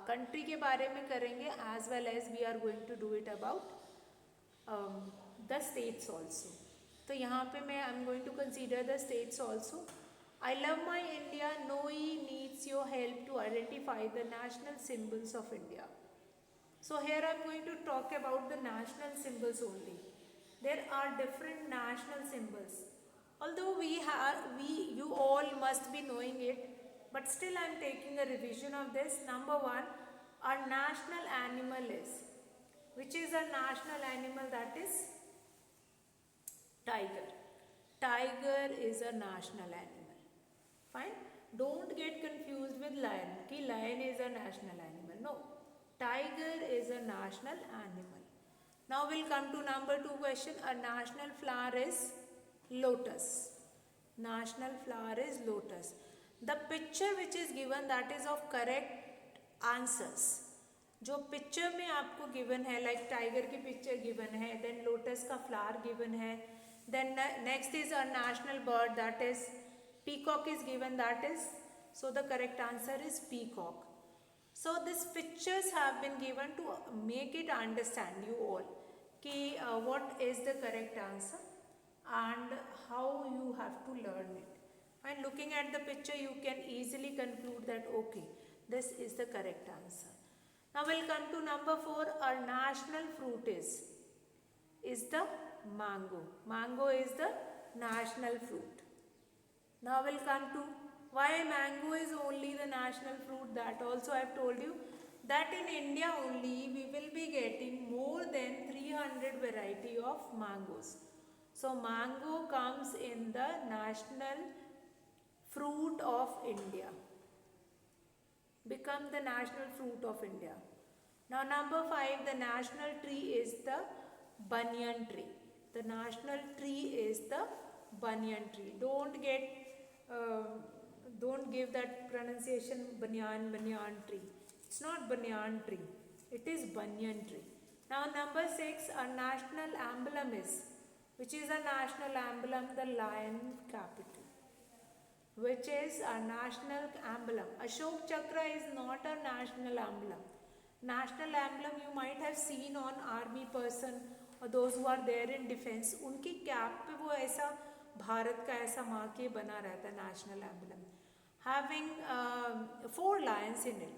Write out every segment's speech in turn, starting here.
Country के बारे में करेंगे, as well as we are going to do it about the states also. तो यहाँ पे मैं I am going to consider the states also. I love my India, नोई needs your help to identify the national symbols of India. So here I am going to talk about the national symbols only. There are different national symbols. Although you all must be knowing it, but still I am taking a revision of this. Number one, our national animal is, which is our national animal, that is tiger. Tiger is a national animal. Fine. Don't get confused with lion. Ki lion is a national animal. No. Tiger is a national animal. Now we'll come to number 2 question. A national flower is lotus. National flower is lotus. The picture which is given, that is of correct answers. जो picture में आपको given है, like tiger की picture given है, then lotus का flower given है, then next is a national bird, that is peacock is given, that is, so the correct answer is peacock. So these pictures have been given to make it understand you all कि what is the correct answer and how you have to learn it. When looking at the picture you can easily conclude that okay, this is the correct answer. Now we'll come to number 4. Our national fruit is the mango. Mango is the national fruit. Now we'll come to why mango is only the national fruit. That also I have told you that in India only we will be getting more than 300 variety of mangoes. So mango comes in the national fruit of India, become the national fruit of India. Now number 5, the national tree is the banyan tree. The national tree is the banyan tree. Don't give that pronunciation banyan tree. It's not banyan tree, it is banyan tree. Now number 6, our national emblem is, which is a national emblem, the lion capital, which is our national emblem. Ashok Chakra is not a national emblem. National emblem you might have seen on army person or those who are there in defense, उनकी cap पे वो ऐसा भारत का ऐसा माँ के बना रहता है national emblem, having 4 lions in it.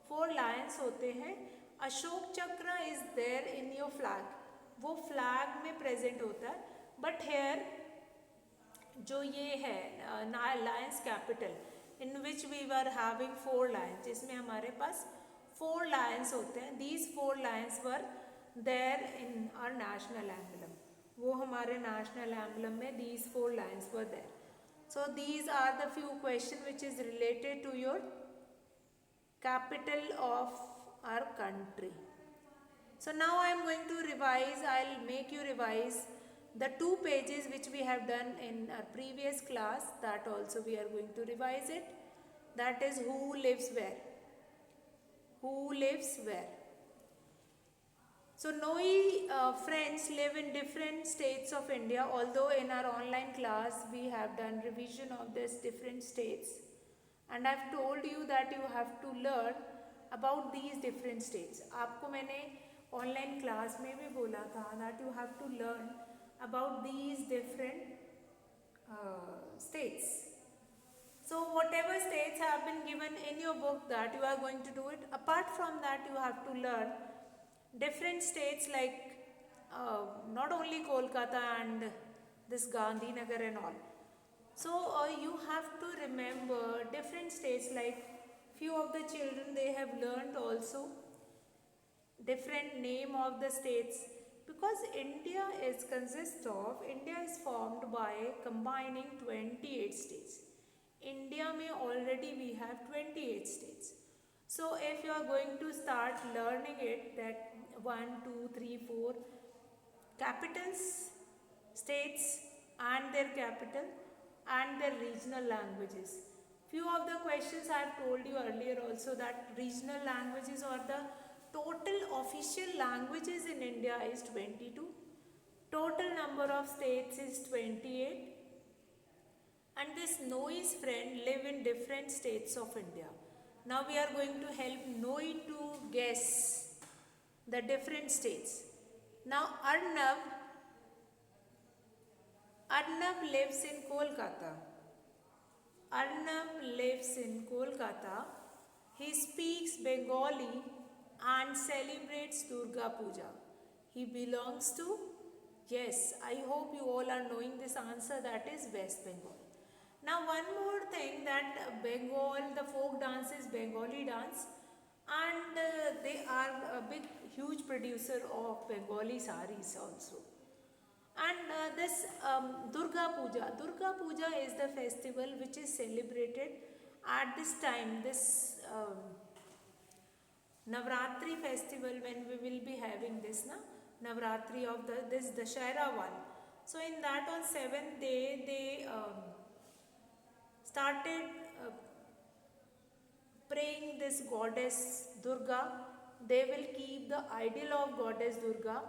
4 lions होते हैं. अशोक चक्र is there in your flag, वो flag में present होता है. But here जो ये है lions capital, in which we were having 4 lions, जिसमें हमारे पास 4 lions होते हैं. These 4 lions were there in our national emblem. वो हमारे national emblem में these 4 lions were there. So these are the few questions which is related to your capital of our country. So now I am going to revise, I will make you revise the 2 pages which we have done in our previous class. That also we are going to revise it. That is who lives where. Who lives where. So Noi friends live in different states of India, although in our online class we have done revision of these different states, and I have told you that you have to learn about these different states. आपको मैंने online class में भी बोला था that you have to learn about these different states. So whatever states have been given in your book, that you are going to do it. Apart from that, you have to learn different states like not only Kolkata and this Gandhinagar and all. So you have to remember different states, like few of the children they have learned also different name of the states, because India is formed by combining 28 states. India में already we have 28 states. So if you are going to start learning it, that 1, 2, 3, 4 capitals, states and their capital and their regional languages. Few of the questions I have told you earlier also, that regional languages or the total official languages in India is 22. Total number of states is 28. And this Noise friend live in different states of India. Now we are going to help Noi to guess the different states. Now Arnab lives in Kolkata. Arnab lives in Kolkata. He speaks Bengali and celebrates Durga Puja. He belongs to, yes, I hope you all are knowing this answer, that is West Bengal. Now one more thing, that Bengal, the folk dance is Bengali dance, and they are a big huge producer of Bengali saris also. And this Durga Puja is the festival which is celebrated at this time, this Navratri festival, when we will be having this Navratri of this Dashera one. So in that, on 7th day they started praying this goddess Durga. They will keep the idol of goddess Durga,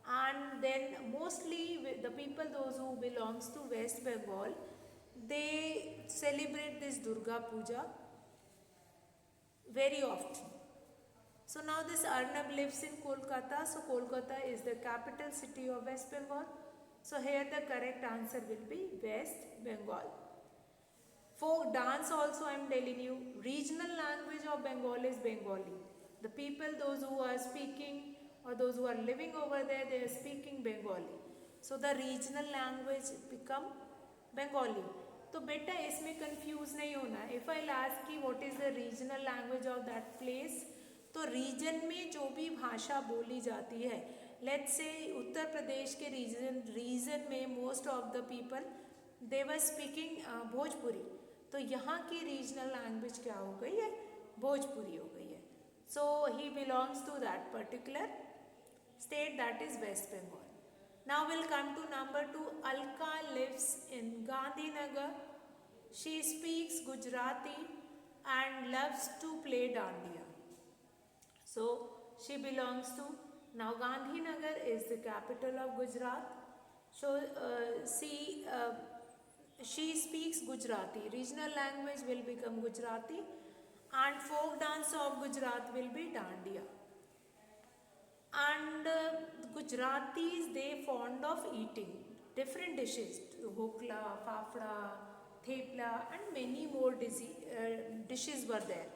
and then mostly the people, those who belongs to West Bengal, they celebrate this Durga Puja very often. So now this Arnab lives in Kolkata. So Kolkata is the capital city of West Bengal. So here the correct answer will be West Bengal. Folk dance also I am telling you. Regional language of Bengal is Bengali. The people, those who are speaking or those who are living over there, they are speaking Bengali. So the regional language become Bengali. तो बेटा इसमें confuse नहीं होना. If I ask की what is the regional language of that place, तो reason में जो भी भाषा बोली जाती है, लेट्स से उत्तर प्रदेश के रीजन में most of the people they were speaking Bhojpuri, तो यहाँ की रीजनल लैंग्वेज क्या हो गई है, भोजपुरी हो गई है. So he belongs to that particular state, that is West Bengal. Now we'll come to number 2. Alka lives in Gandhinagar. She speaks Gujarati and loves to play dandiya. So she belongs to, now Gandhinagar is the capital of Gujarat. So she speaks Gujarati. Regional language will become Gujarati, and folk dance of Gujarat will be dandiya. And Gujaratis, they fond of eating different dishes, dhokla, fafda, thepla, and many more dishes were there,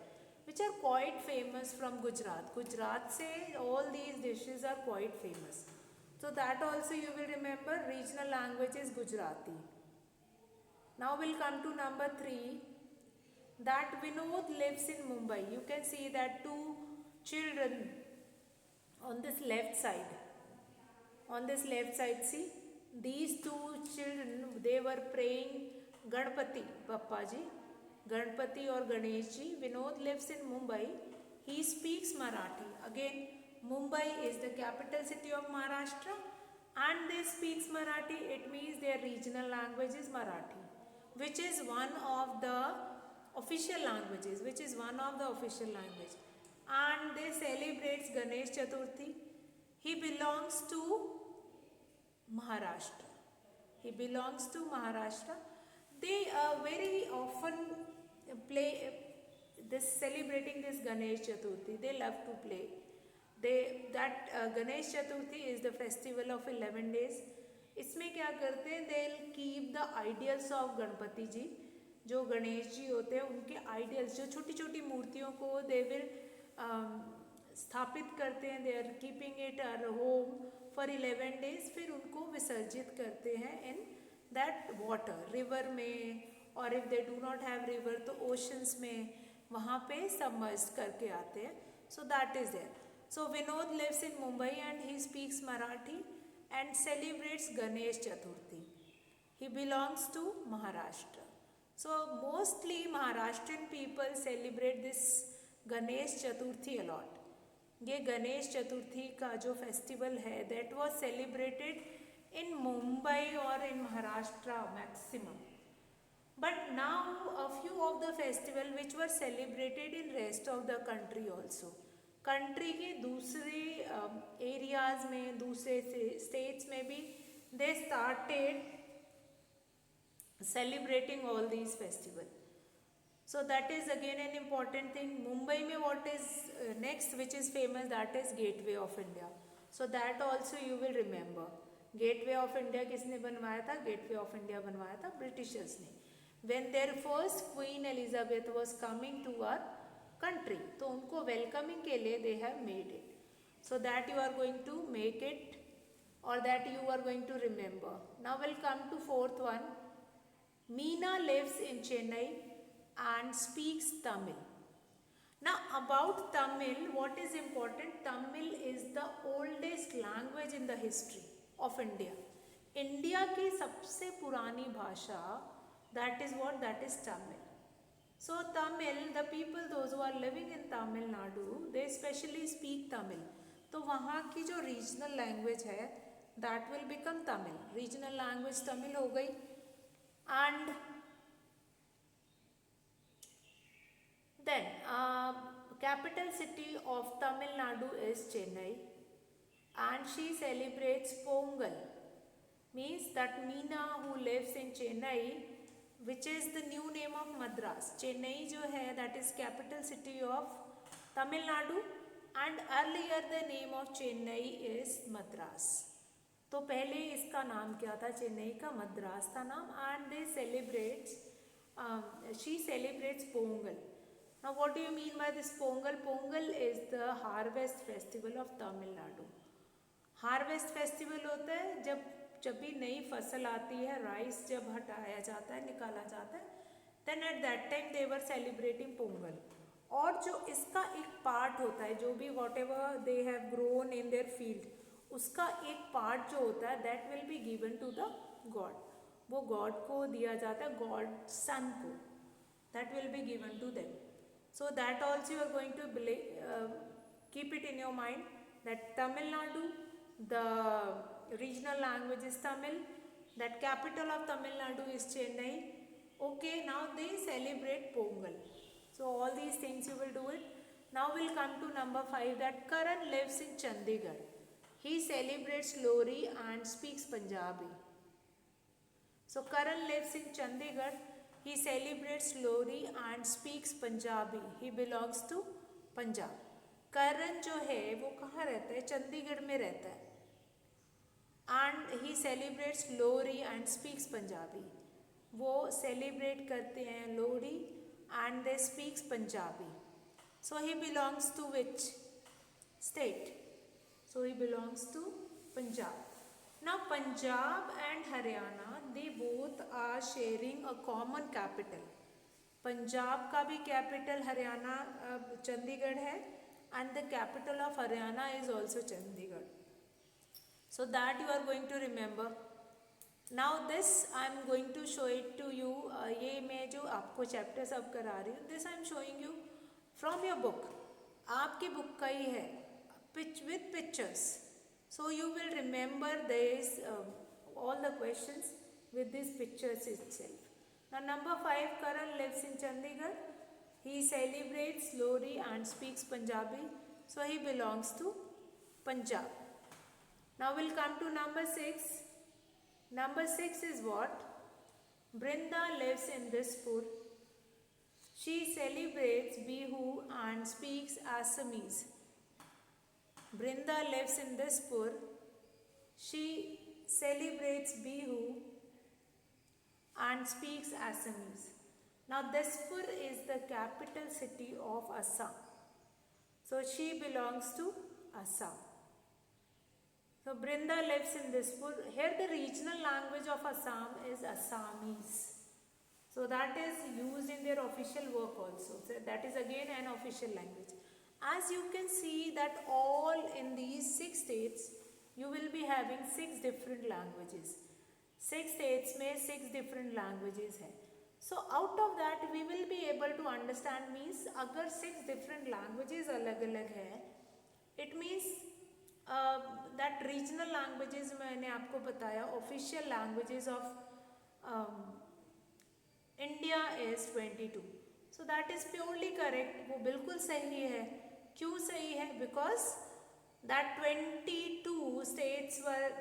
which are quite famous from Gujarat. Gujarat say all these dishes are quite famous. So that also you will remember, regional language is Gujarati. Now we'll come to number 3. That Vinod lives in Mumbai. You can see that 2 children on this left side. On this left side, see, these 2 children, they were praying Ganpati Bappa ji, Ganpati or Ganesh ji. Vinod lives in Mumbai. He speaks Marathi. Again, Mumbai is the capital city of Maharashtra, and they speaks Marathi. It means their regional language is Marathi, which is one of the official languages. And they celebrates Ganesh Chaturthi. He belongs to Maharashtra. They very often play this, celebrating this Ganesh Chaturthi. They love to play. Ganesh Chaturthi is the festival of 11 days. इसमें क्या करते हैं, they'll keep the ideals of Ganpati जी. जो गणेश जी होते हैं, उनके ideals, जो छोटी छोटी मूर्तियों को they will स्थापित करते हैं. They are keeping it are home for 11 days. फिर उनको विसर्जित करते हैं इन दैट वाटर, रिवर में, और if they do not have river तो ओशंस में, वहाँ पे सबमर्ज करके आते हैं. So that is there. So Vinod lives in Mumbai and he speaks Marathi and celebrates Ganesh Chaturthi. He belongs to Maharashtra. So mostly Maharashtrian people celebrate this Ganesh Chaturthi a lot. ये गणेश चतुर्थी का जो फेस्टिवल है, that was celebrated in Mumbai और in Maharashtra maximum. But now a few of the festival which were celebrated in rest of the country also. Country के दूसरे areas में, दूसरे states में भी they started celebrating all these festival. So that is again an important thing. Mumbai में what is next which is famous, that is Gateway of India. So that also you will remember. Gateway of India किसने बनवाया था? Gateway of India बनवाया था Britishers ने. When their first Queen Elizabeth was coming to our country, तो उनको welcoming के लिए they have made it. So that you are going to make it, or that you are going to remember. Now we'll come to fourth one. Meena lives in Chennai and speaks Tamil. Now about Tamil, what is important? Tamil is the oldest language in the history of India. India की सबसे पुरानी भाषा, that is what? That is Tamil. So Tamil, the people, those who are living in Tamil Nadu, they specially speak Tamil. तो वहाँ की जो regional language है, that will become Tamil. Regional language Tamil हो गई. And then capital city of Tamil Nadu is Chennai, and she celebrates Pongal. Means that Meena who lives in Chennai, which is the new name of Madras. Chennai जो है, that is capital city of Tamil Nadu, and earlier the name of Chennai is Madras. तो पहले इसका नाम क्या था? चेन्नई का मद्रास था नाम. And they celebrates, she celebrates Pongal. Now what do you mean by this Pongal? Pongal is the harvest festival of Tamil Nadu. Harvest festival होता है जब भी नई फसल आती है, राइस जब हटाया जाता है, निकाला जाता है, then at that time they were celebrating Pongal. और जो इसका एक पार्ट होता है, जो भी whatever they have grown in their field, उसका एक पार्ट जो होता है, that will be given to the God. वो God को दिया जाता है, God Son को, that will be given to them. So that also you are going to keep it in your mind, that Tamil Nadu, the regional language is Tamil, that capital of Tamil Nadu is Chennai. Okay, now they celebrate Pongal. So all these things you will do it. Now we'll come to number 5, that Karan lives in Chandigarh. He celebrates Lohri and speaks Punjabi. So Karan lives in Chandigarh. He celebrates Lohri and speaks Punjabi. He belongs to Punjab. Karan जो है वो कहाँ रहता है? चंडीगढ़ में रहता है. And he celebrates Lohri and speaks Punjabi. वो celebrate करते हैं Lohri and they speaks Punjabi. So he belongs to which state? So he belongs to Punjab. Now Punjab and Haryana, they both are sharing a common capital. Punjab का भी capital Haryana Chandigarh है, and the capital of Haryana is also Chandigarh. So that you are going to remember. Now this I am going to show it to you. ये मैं जो आपको chapters अब करा रही हूँ, this I am showing you from your book. आपकी book का ही है, with pictures. So you will remember this all the questions with these pictures itself. Now number 5, Karan lives in Chandigarh. He celebrates Lohri and speaks Punjabi. So he belongs to Punjab. Now we'll come to number 6. Number 6 is what? Brinda lives in Dispur. She celebrates Bihu and speaks Assamese. Brinda lives in Dispur. She celebrates Bihu and speaks Assamese. Now Dispur is the capital city of Assam. So she belongs to Assam. So Brinda lives in Dispur. Here the regional language of Assam is Assamese. So that is used in their official work also. So that is again an official language. As you can see that all in these 6 states, you will be having 6 different languages. 6 states में 6 different languages है. So out of that we will be able to understand, means अगर 6 different languages अलग अलग है, it means that regional languages मैंने आपको बताया, official languages of India is 22. So that is purely correct. वो बिल्कुल सही है. क्यों सही है? Because that 22 states were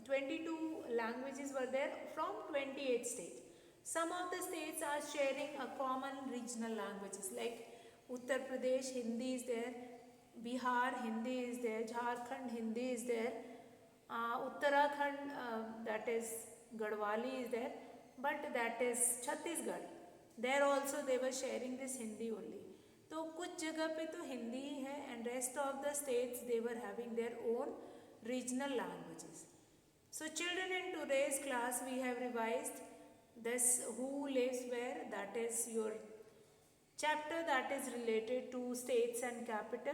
22 languages were there from 28 states. Some of the states are sharing a common regional languages like Uttar Pradesh Hindi is there, Bihar Hindi is there, Jharkhand Hindi is there, Uttarakhand that is Garhwali is there, but that is Chhattisgarh. There also they were sharing this Hindi only. तो कुछ जगह पे तो हिंदी ही है and rest of the states they were having their own regional languages. So children, in today's class we have revised this who lives where, that is your chapter that is related to states and capital.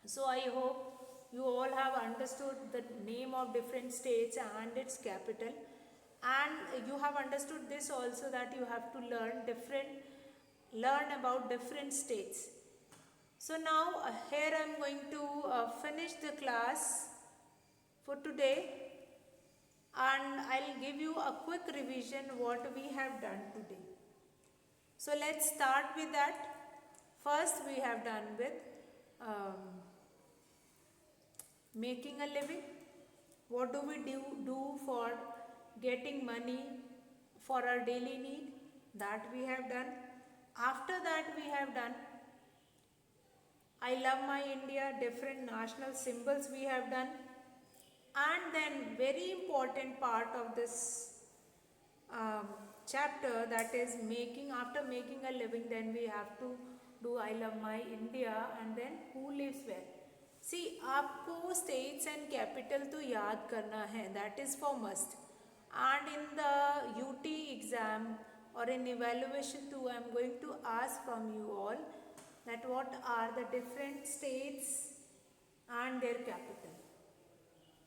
So I hope you all have understood the name of different states and its capital, and you have understood this also that you have to learn about different states. So now here I am going to finish the class for today, and I'll give you a quick revision what we have done today. So let's start with that. First we have done with making a living. What do we do for getting money for our daily need? That we have done. After that we have done I love my India, different national symbols we have done. And then very important part of this chapter, that is after making a living, then we have to do I love my India and then who lives where. See, आपको states and capital तो याद करना है, that is for must. And in the UT exam or in evaluation too, I am going to ask from you all that what are the different states and their capital.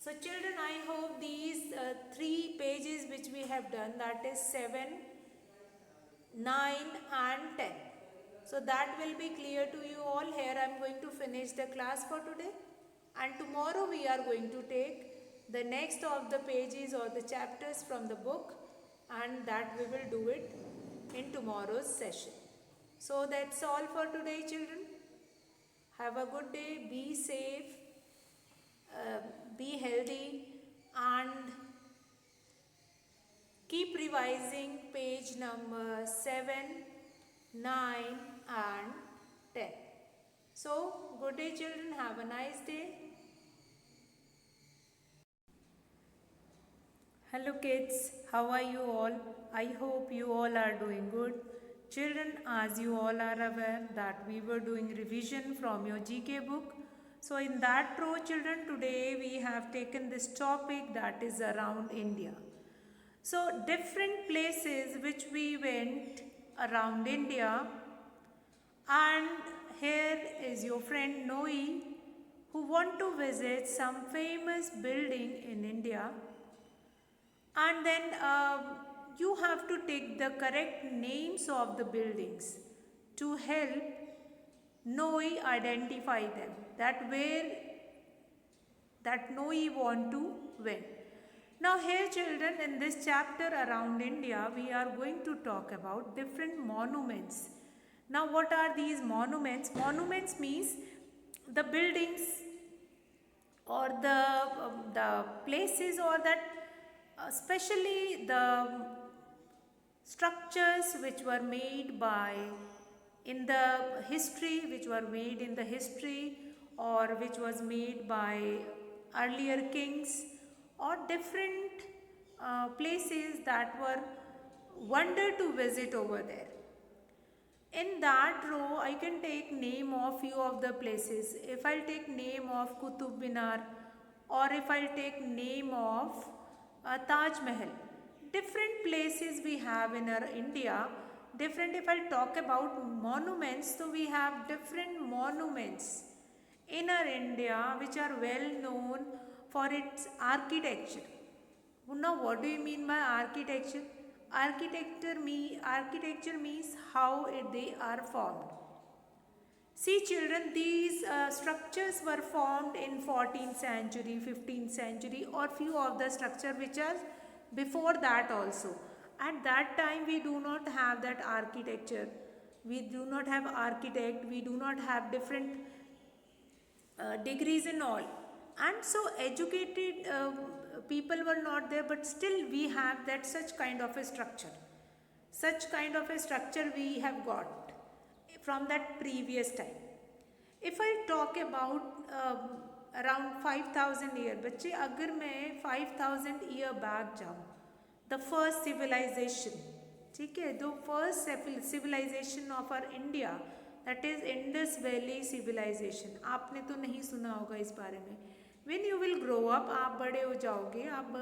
So children, I hope these 3 pages which we have done, that is 7, 9 and 10. So that will be clear to you all. Here I am going to finish the class for today, and tomorrow we are going to take the next of the pages or the chapters from the book, and that we will do it in tomorrow's session. So that's all for today, children. Have a good day, be safe, be healthy, and keep revising page number 7, 9 and 10. So good day, children, have a nice day. Hello kids, how are you all? I hope you all are doing good. Children, as you all are aware that we were doing revision from your GK book. So in that row, children, today we have taken this topic that is around India. So different places which we went around India, and here is your friend Noe who want to visit some famous building in India, and then you have to take the correct names of the buildings to help Noe identify them, that where that Noe want to win. Now here children, in this chapter around India, we are going to talk about different monuments. Now what are these monuments? Monuments means the buildings or the places, or that especially the structures which were made in the history, or which was made by earlier kings, or different places that were wonder to visit over there. In that row, I can take name of few of the places. If I'll take name of Qutub Minar, or if I'll take name of Taj Mahal, different places we have in our India. Different, if I talk about monuments, so we have different monuments in our India which are well known for its architecture. Now what do you mean by architecture? Architecture means how they are formed. See children, these structures were formed in 14th century, 15th century, or few of the structure which are before that also. At that time we do not have that architecture, we do not have architect, we do not have different degrees and all, and so educated people were not there, but still we have that such kind of a structure. such kind of a structure we have got from that previous time. If I talk about around 5000 year, बच्चे अगर मैं 5000 year back जाऊँ, the first civilisation, ठीक है, the first civilisation of our India, that is Indus Valley civilisation. आपने तो नहीं सुना होगा इस बारे में. When you will grow up, आप बड़े हो जाओगे, आप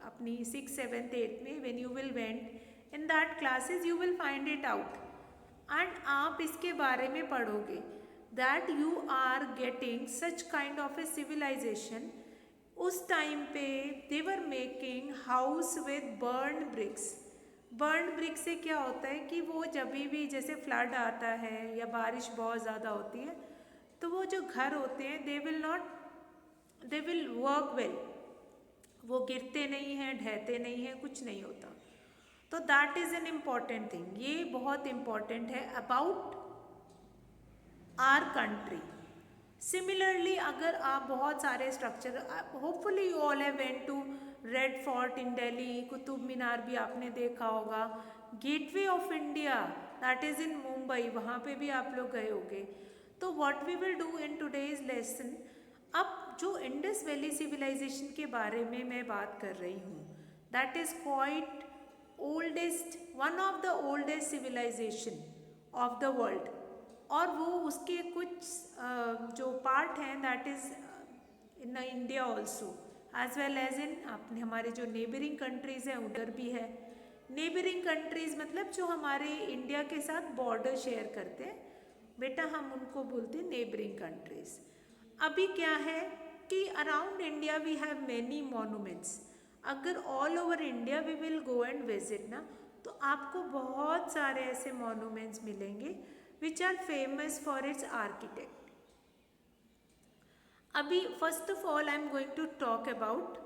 अपनी 6th 7th 8th में, when you will went in that classes, you will find it out and आप इसके बारे में पढ़ोगे that you are getting such kind of a civilization. उस टाइम पे they were making house with burned bricks. burned bricks से क्या होता है कि वो जब भी जैसे फ्लड आता है या बारिश बहुत ज़्यादा होती है, तो वो जो घर होते हैं they will work well. वो गिरते नहीं हैं, ढहते नहीं हैं, कुछ नहीं होता. तो that is an important thing. ये बहुत important है about आर कंट्री. सिमिलरली अगर आप बहुत सारे structure, hopefully you all have went to red fort in Delhi, Qutub Minar भी आपने देखा होगा, gateway of India that is in Mumbai, वहाँ पे भी आप लोग गए होंगे. तो what we will do in today's lesson, अब जो इंडस वैली सिविलाइजेशन के बारे में मैं बात कर रही हूँ, that is quite oldest, one of the oldest civilisation of the world. और वो उसके कुछ जो पार्ट हैं that is in India also as well as in अपने हमारे जो नेबरिंग कंट्रीज़ हैं उधर भी है. नेबरिंग कंट्रीज़ मतलब जो हमारे इंडिया के साथ बॉर्डर शेयर करते हैं बेटा, हम उनको बोलते हैं नेबरिंग कंट्रीज़. अभी क्या है कि around India we have many monuments. अगर all over India we will go and visit ना, तो आपको बहुत सारे ऐसे मॉन्यूमेंट्स मिलेंगे which are famous for its architect. अभी first of all I am going to talk about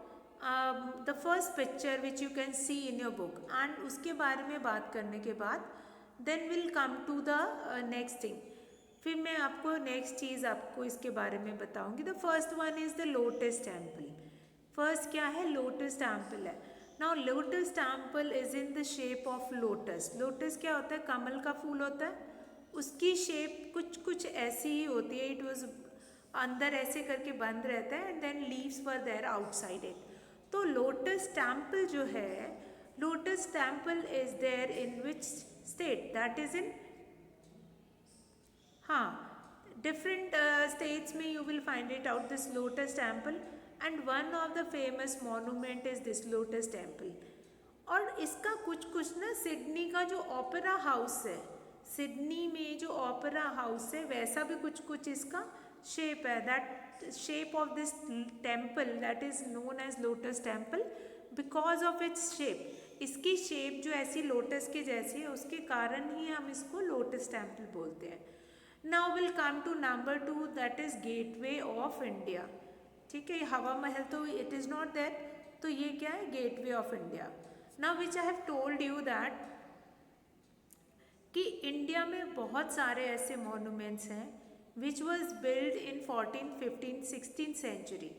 the first picture which you can see in your book, and उसके बारे में बात करने के बाद then we'll come to the next thing. फिर मैं आपको नेक्स्ट चीज़ आपको इसके बारे में बताऊंगी. The first one is the lotus temple. First क्या है? lotus temple है. Now lotus temple is in the shape of lotus. lotus क्या होता है? कमल का फूल होता है, उसकी शेप कुछ ऐसी ही होती है. इट वॉज अंदर ऐसे करके बंद रहता है and then leaves where there outside it. तो लोटस टेम्पल जो है, lotus temple is there in which state? That is in, हाँ, डिफरेंट स्टेट्स में you will find it out this lotus temple. And one of the famous monument is this lotus temple. और इसका कुछ ना Sydney का जो opera house है, Sydney में जो ओपेरा हाउस है, वैसा भी कुछ इसका शेप है. That shape of this temple that is known as lotus temple because of its shape. इसकी शेप जो ऐसी लोटस के जैसी है, उसके कारण ही हम इसको लोटस टेम्पल बोलते हैं. Now will come to number 2, that is Gateway of India. ठीक है, हवा महल तो इट इज़ नॉट देयर, तो ये क्या है? Gateway of India. Now which I have told you that कि इंडिया में बहुत सारे ऐसे मॉन्यूमेंट्स हैं which was build in 14th 15th 16th century.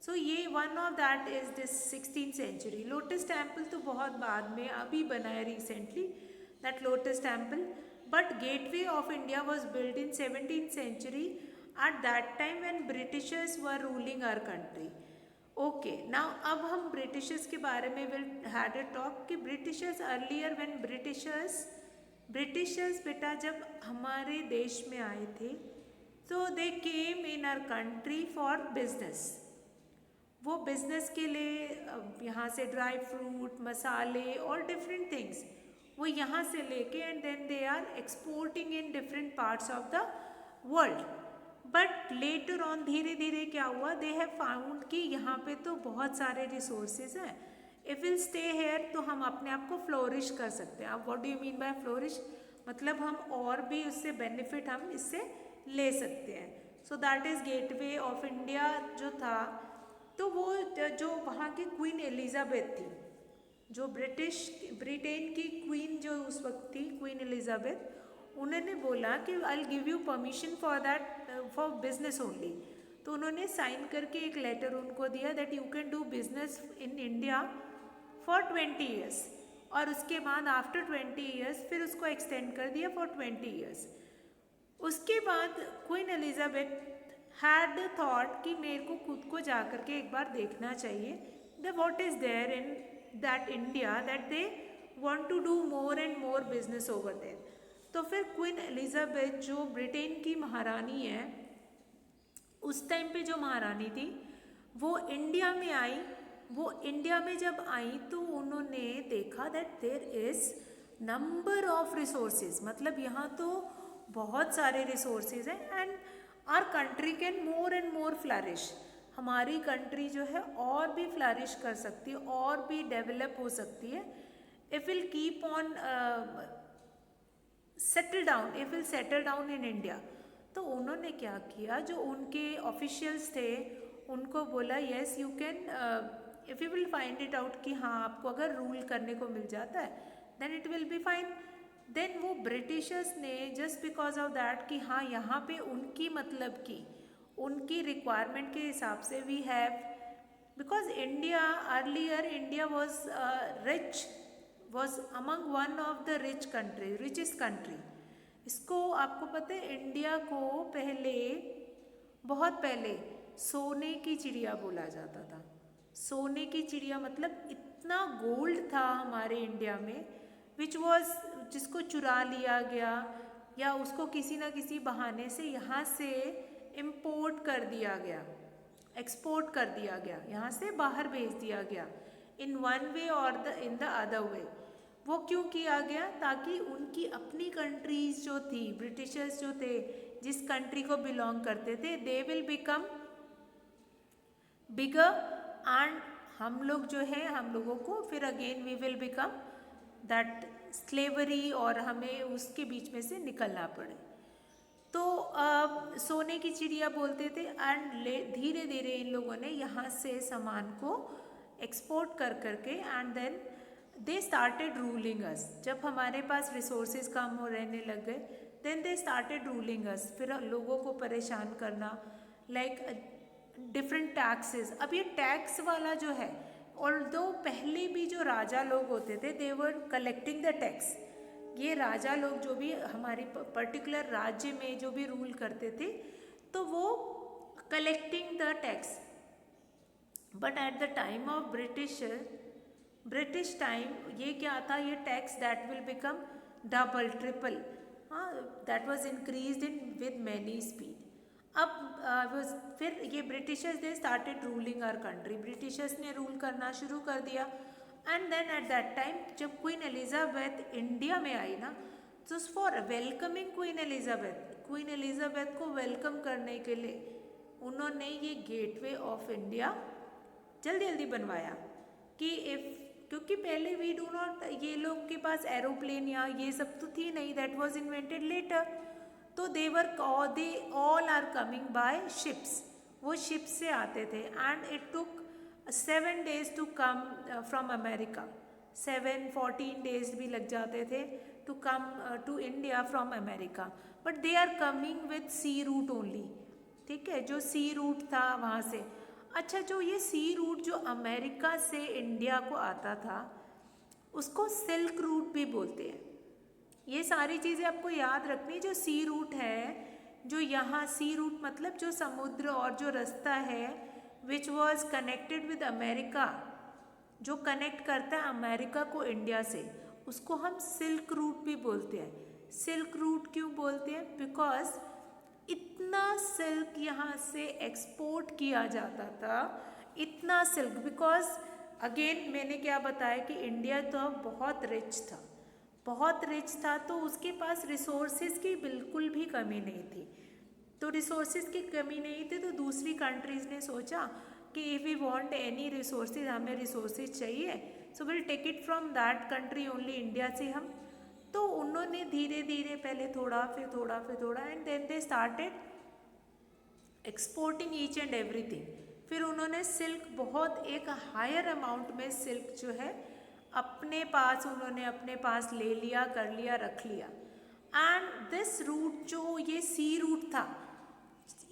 So ये one of that is this 16th century. Lotus temple तो बहुत बाद में अभी बना है recently, that lotus temple. But gateway of India was build in 17th century at that time when Britishers were ruling our country. Okay, now अब हम Britishers के बारे में विल हैड अ टॉक कि ब्रिटिशर्स अर्लियर व्हेन ब्रिटिशर्स बेटा जब हमारे देश में आए थे, तो they came in our country for business. वो बिजनेस के लिए यहाँ से ड्राई फ्रूट, मसाले और डिफरेंट थिंग्स वो यहाँ से लेके and then they are exporting in different parts of the world. But later on धीरे धीरे क्या हुआ, दे हैव फाउंड कि यहाँ पे तो बहुत सारे रिसोर्सेज हैं. इफ विल स्टे हेयर तो हम अपने आप को फ्लोरिश कर सकते हैं. अब what do you mean by flourish? मतलब हम और भी उससे बेनिफिट हम इससे ले सकते हैं. So that is gateway of India जो था. तो वो जो वहाँ की क्वीन एलिजाबेथ थी, जो ब्रिटेन की क्वीन जो उस वक्त थी, क्वीन एलिजाबेथ, उन्होंने बोला कि I will give you permission for that for business only. तो उन्होंने साइन करके एक लेटर उनको दिया that you can do business in India for 20 years. और उसके बाद आफ्टर 20 ईयर्स फिर उसको एक्सटेंड कर दिया फॉर 20 ईयर्स। उसके बाद क्वीन एलिजाबेथ हैड थॉट कि मेरे को खुद को जा कर के एक बार देखना चाहिए the what is there in that India that they want to do more and more business over there. तो फिर क्वीन एलिजाबेथ जो ब्रिटेन की महारानी है, उस टाइम पे जो महारानी थी वो इंडिया में आई। वो इंडिया में जब आई तो उन्होंने देखा that there is number of resources, मतलब यहाँ तो बहुत सारे रिसोर्सेज हैं and our country can more and more flourish. हमारी कंट्री जो है और भी फ्लरिश कर सकती है और भी डेवलप हो सकती है if will keep on settle down in India. तो उन्होंने क्या किया, जो उनके ऑफिशियल्स थे उनको बोला yes you can if you will find it out कि हाँ आपको अगर रूल करने को मिल जाता है then it will be fine. Then वो ब्रिटिशर्स ने जस्ट बिकॉज ऑफ दैट कि हाँ यहाँ पे उनकी मतलब की उनकी रिक्वायरमेंट के हिसाब से we have, because India earlier India was among one of the richest country. इसको आपको पता है इंडिया को बहुत पहले सोने की चिड़िया बोला जाता था। सोने की चिड़िया मतलब इतना गोल्ड था हमारे इंडिया में जिसको चुरा लिया गया या उसको किसी ना किसी बहाने से यहाँ से इम्पोर्ट कर दिया गया, एक्सपोर्ट कर दिया गया, यहाँ से बाहर भेज दिया गया इन वन वे और इन द अदर वे। वो क्यों किया गया, ताकि उनकी अपनी कंट्रीज जो थी, ब्रिटिशर्स जो थे जिस कंट्री को बिलोंग करते थे, they will become bigger and हम लोग जो है हम लोगों को फिर again we will become that slavery और हमें उसके बीच में से निकलना पड़े। तो सोने की चिड़िया बोलते थे एंड धीरे धीरे इन लोगों ने यहाँ से सामान को एक्सपोर्ट कर करके and then they started ruling us. जब हमारे पास रिसोर्सेज कम हो रहने लग गए then they started ruling us, फिर लोगों को परेशान करना लाइक डिफरेंट टैक्सेस। अब ये टैक्स वाला जो है, ऑल्दो पहले भी जो राजा लोग होते थे दे वर कलेक्टिंग द टैक्स। ये राजा लोग जो भी हमारी पर्टिकुलर राज्य में जो भी रूल करते थे तो वो collecting the tax. But at the time of British time ये क्या था, ये tax that will become double triple, that was increased in with many speed. अब फिर ये Britishers they started ruling our country, Britishers ने रूल करना शुरू कर दिया। And then at that time जब क्वीन एलिजाबेथ इंडिया में आई ना, तो फॉर वेलकमिंग क्वीन एलिजाबेथ को वेलकम करने के लिए उन्होंने ये गेटवे ऑफ इंडिया जल्दी जल्दी बनवाया कि क्योंकि पहले वी डू नॉट, ये लोग के पास एरोप्लेन या ये सब तो थी नहीं, दैट वाज इन्वेंटेड लेटर। तो they all are coming by ships, वो शिप से आते थे and it took 7 days to come from America, 14 days भी लग जाते थे to come to India from America. But they are coming with sea route only, ठीक है, जो सी रूट था वहाँ से। अच्छा, जो ये सी रूट जो अमेरिका से इंडिया को आता था उसको सिल्क रूट भी बोलते हैं। ये सारी चीज़ें आपको याद रखनी। जो सी रूट है, जो यहाँ सी रूट मतलब जो समुद्र और जो रास्ता है which was connected with America, जो कनेक्ट करता है अमेरिका को इंडिया से, उसको हम सिल्क रूट भी बोलते हैं। सिल्क रूट क्यों बोलते हैं, बिकॉज इतना सिल्क यहाँ से एक्सपोर्ट किया जाता था, इतना सिल्क, बिकॉज अगेन मैंने क्या बताया कि इंडिया तो बहुत रिच था, तो उसके पास रिसोर्सेज की बिल्कुल भी कमी नहीं थी। तो रिसोर्सेज की कमी नहीं थी तो दूसरी कंट्रीज़ ने सोचा कि if we want any resources, हमें रिसोर्सेज चाहिए, so will take it from that country only, India से हम। तो उन्होंने धीरे धीरे पहले थोड़ा फिर थोड़ा and then they started exporting each and everything. फिर उन्होंने सिल्क बहुत एक हायर अमाउंट में सिल्क जो है अपने पास ले लिया, कर लिया, रख लिया। एंड दिस रूट जो ये सी रूट था,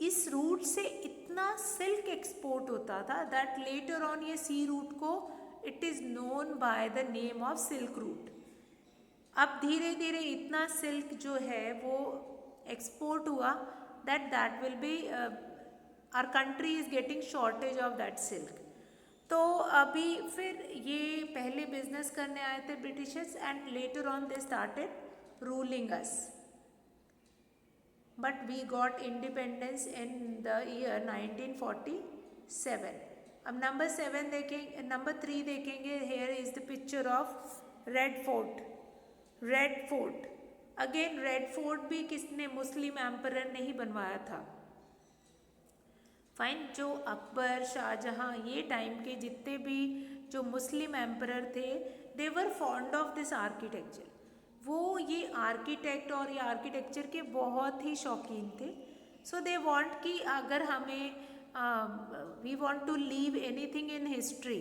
इस रूट से इतना सिल्क एक्सपोर्ट होता था दैट लेटर ऑन ये सी रूट को it is known by the name of Silk Route. अब धीरे धीरे इतना सिल्क जो है वो एक्सपोर्ट हुआ that will be our country is getting shortage of that silk. तो अभी फिर ये पहले बिजनेस करने आए थे Britishers and later on they started ruling us, but we got independence in the year 1947. अब नंबर 7 देखेंगे, नंबर 3 देखेंगे. Here is the picture of Red Fort. Red Fort again, Red Fort भी किसने, मुस्लिम एम्परर ने ही बनवाया था. फाइन. जो अकबर, शाहजहाँ, ये टाइम के जितने भी जो मुस्लिम एम्परर थे, दे वर फॉन्ड ऑफ दिस आर्किटेक्चर. वो ये आर्किटेक्ट और ये आर्किटेक्चर के बहुत ही शौकीन थे. सो दे वांट कि अगर हमें we want to leave anything in history,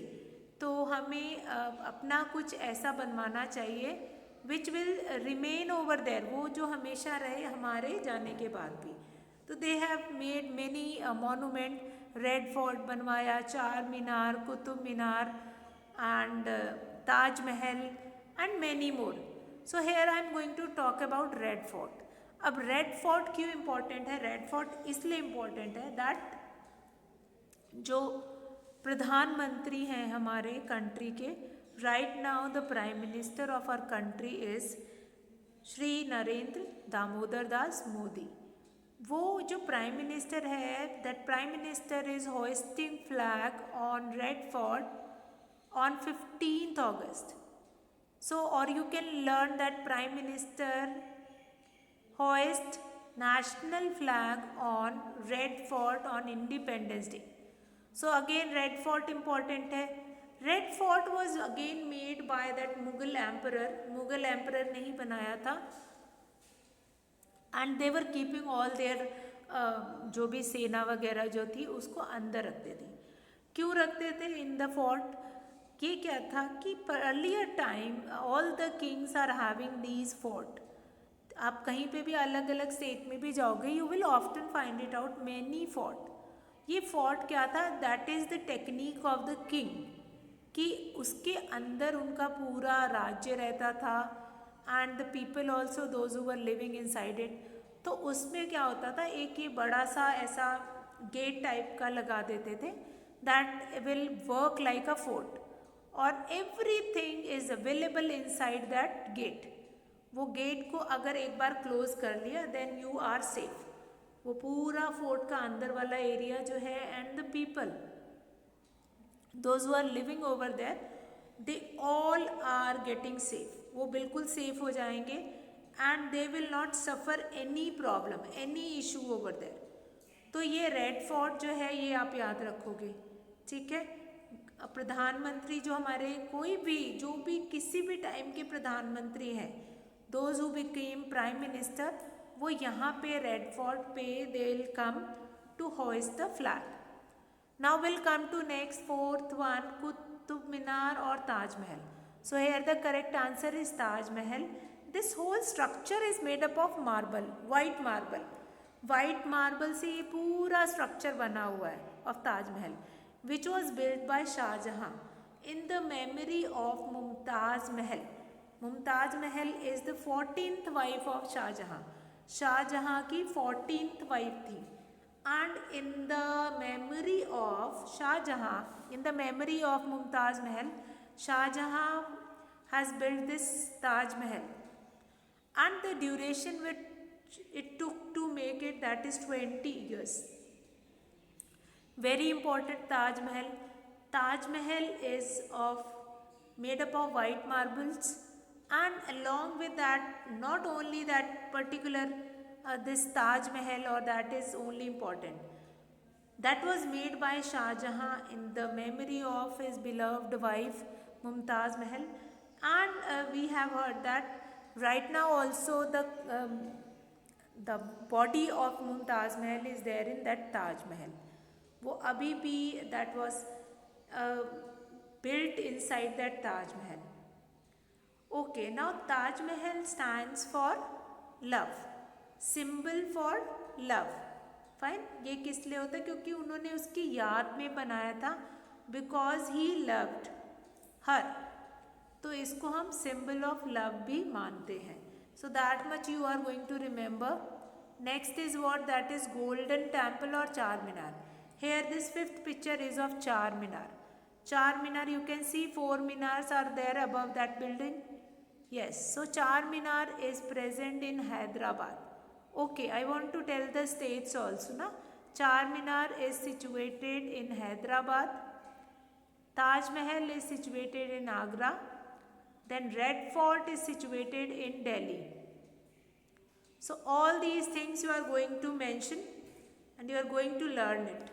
तो हमें अपना कुछ ऐसा बनवाना चाहिए which will remain over there, वो जो हमेशा रहे हमारे जाने के बाद भी. तो they have made many monument. Red fort बनवाया, Char Minar, Qutub Minar and Taj Mahal and many more. So here I am going to talk about red fort. अब रेड फोर्ट क्यों इम्पोर्टेंट है? रेड फोर्ट इसलिए इम्पोर्टेंट है दैट जो प्रधानमंत्री हैं हमारे कंट्री के, right now the prime minister of our country is Shri Narendra Damodar Das Modi. वो जो प्राइम मिनिस्टर है, that prime minister is hoisting flag on red fort on 15th August. So, or you can learn that Prime Minister hoist national flag on Red Fort on Independence Day. So again, Red Fort important है. Red Fort was again made by that Mughal emperor. Mughal emperor ने ही बनाया था. And they were keeping all their जो भी सेना वगैरह जो थी उसको अंदर रखते थे. क्यों रखते थे इन द फोर्ट? ये क्या था कि earlier time all the kings are having these fort. आप कहीं पे भी अलग अलग स्टेट में भी जाओगे, you will often find it out many fort. ये फोर्ट क्या था? That is the technique of the king, कि उसके अंदर उनका पूरा राज्य रहता था and the people also those who were living inside it. तो उसमें क्या होता था, एक ये बड़ा सा ऐसा गेट टाइप का लगा देते थे that will work like a fort, और everything is available inside that gate. वो गेट को अगर एक बार क्लोज कर लिया देन यू आर सेफ. वो पूरा फोर्ट का अंदर वाला एरिया जो है and the people those who are living over there, they all are getting safe. वो बिल्कुल सेफ हो जाएंगे and they will not suffer any problem, any issue over there. तो ये रेड फोर्ट जो है ये आप याद रखोगे, ठीक है. प्रधानमंत्री जो हमारे कोई भी जो भी किसी भी टाइम के प्रधानमंत्री हैं, those who became prime minister, वो यहाँ पे रेड फोर्ट पे they will come to hoist the flag. Now will come to next fourth one, Qutub Minar और Taj Mahal. So here the correct answer is Taj Mahal. This whole structure is made up of marble, white marble. White marble से ये पूरा structure बना हुआ है of Taj Mahal, which was built by Shah Jahan in the memory of Mumtaz Mahal. Mumtaz Mahal is the 14th wife of Shah Jahan. Shah Jahan की 14th wife थी. And in the memory of Shah Jahan, in the memory of Mumtaz Mahal, Shah Jahan has built this Taj Mahal. And the duration which it took to make it, that is 20 years. Very important Taj Mahal. Taj Mahal is made up of white marbles, and along with that, not only that particular this Taj Mahal, or that is only important, that was made by Shah Jahan in the memory of his beloved wife Mumtaz Mahal. And we have heard that right now also the body of Mumtaz Mahal is there in that Taj Mahal. वो अभी भी that was built inside that Taj Mahal. Okay, now Taj Mahal stands for love, symbol for love. Fine. ये किस लिए होता है? क्योंकि उन्होंने उसकी याद में बनाया था, because he loved. हर, तो इसको हम सिंबल ऑफ लव भी मानते हैं. So that much you are going to remember. Next is what, that is golden temple और चार मीनार. Here this fifth picture is of Char Minar. Char Minar, you can see 4 minars are there above that building. Yes, so Char Minar is present in Hyderabad. Okay, I want to tell the states also na. Char Minar is situated in Hyderabad. Taj Mahal is situated in Agra. Then Red Fort is situated in Delhi. So all these things you are going to mention and you are going to learn it.